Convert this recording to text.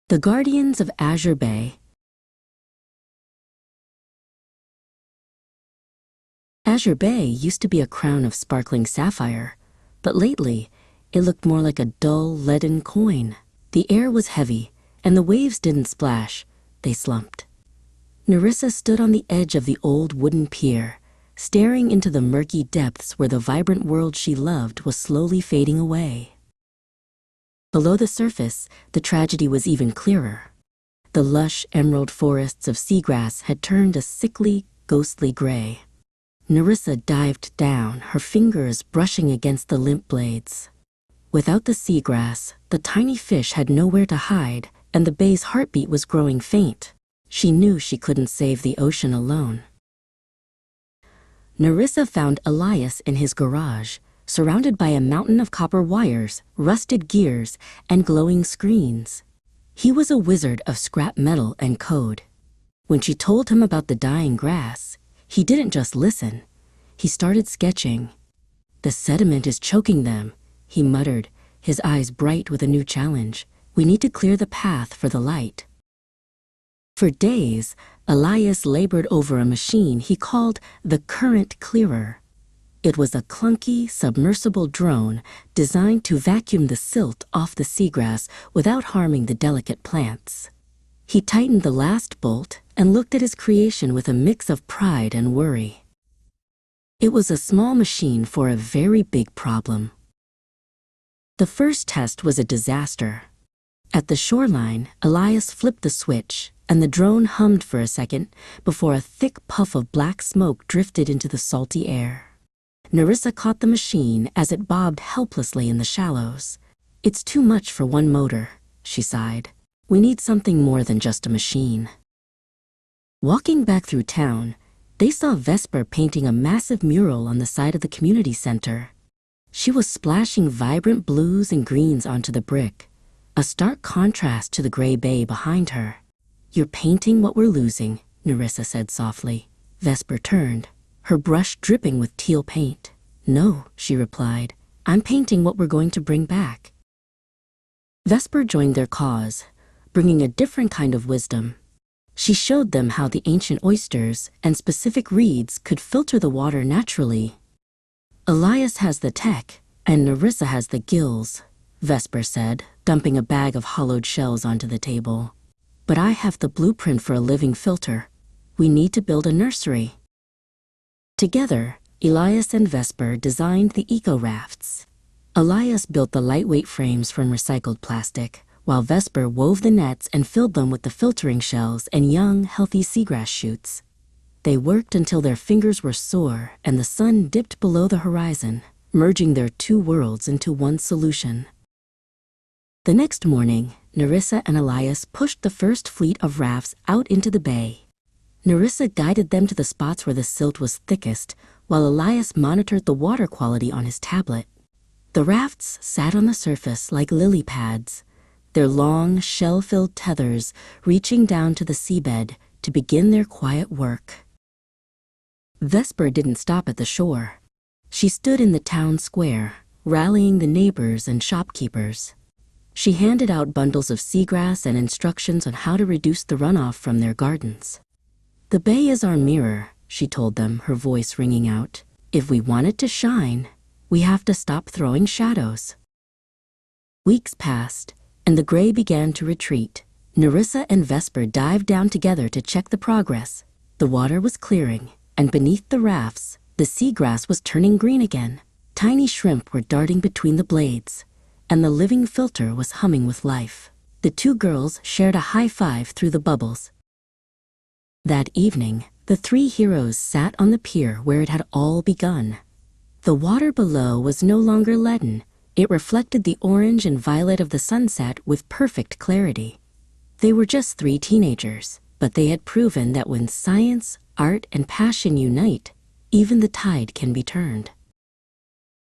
The Guardians of Azure Bay. Azure Bay used to be a crown of sparkling sapphire, but lately it looked more like a dull, leaden coin. The air was heavy, and the waves didn't splash, they slumped. Nerissa stood on the edge of the old wooden pier, staring into the murky depths where the vibrant world she loved was slowly fading away. Below the surface, the tragedy was even clearer. The lush emerald forests of seagrass had turned a sickly, ghostly gray. Nerissa dived down, her fingers brushing against the limp blades. Without the seagrass, the tiny fish had nowhere to hide, and the bay's heartbeat was growing faint. She knew she couldn't save the ocean alone. Nerissa found Elias in his garage, surrounded by a mountain of copper wires, rusted gears, and glowing screens. He was a wizard of scrap metal and code. When she told him about the dying grass, he didn't just listen. He started sketching. "The sediment is choking them," he muttered, his eyes bright with a new challenge. "We need to clear the path for the light." For days, Elias labored over a machine he called the Current Clearer. It was a clunky, submersible drone designed to vacuum the silt off the seagrass without harming the delicate plants. He tightened the last bolt and looked at his creation with a mix of pride and worry. It was a small machine for a very big problem. The first test was a disaster. At the shoreline, Elias flipped the switch, and the drone hummed for a second before a thick puff of black smoke drifted into the salty air. Nerissa caught the machine as it bobbed helplessly in the shallows. "It's too much for one motor," she sighed. "We need something more than just a machine." Walking back through town, they saw Vesper painting a massive mural on the side of the community center. She was splashing vibrant blues and greens onto the brick, a stark contrast to the gray bay behind her. "You're painting what we're losing," Nerissa said softly. Vesper turned, her brush dripping with teal paint. "No," she replied, "I'm painting what we're going to bring back." Vesper joined their cause, bringing a different kind of wisdom. She showed them how the ancient oysters and specific reeds could filter the water naturally. "Elias has the tech, and Nerissa has the gills," Vesper said, dumping a bag of hollowed shells onto the table. "But I have the blueprint for a living filter. We need to build a nursery." Together, Elias and Vesper designed the eco-rafts. Elias built the lightweight frames from recycled plastic, while Vesper wove the nets and filled them with the filtering shells and young, healthy seagrass shoots. They worked until their fingers were sore and the sun dipped below the horizon, merging their two worlds into one solution. The next morning, Nerissa and Elias pushed the first fleet of rafts out into the bay. Nerissa guided them to the spots where the silt was thickest, while Elias monitored the water quality on his tablet. The rafts sat on the surface like lily pads, their long, shell-filled tethers reaching down to the seabed to begin their quiet work. Vesper didn't stop at the shore. She stood in the town square, rallying the neighbors and shopkeepers. She handed out bundles of seagrass and instructions on how to reduce the runoff from their gardens. "The bay is our mirror," she told them, her voice ringing out. "If we want it to shine, we have to stop throwing shadows." Weeks passed, and the gray began to retreat. Nerissa and Vesper dived down together to check the progress. The water was clearing, and beneath the rafts, the seagrass was turning green again. Tiny shrimp were darting between the blades, and the living filter was humming with life. The two girls shared a high five through the bubbles. That evening, the three heroes sat on the pier where it had all begun. The water below was no longer leaden. It reflected the orange and violet of the sunset with perfect clarity. They were just three teenagers, but they had proven that when science, art, and passion unite, even the tide can be turned.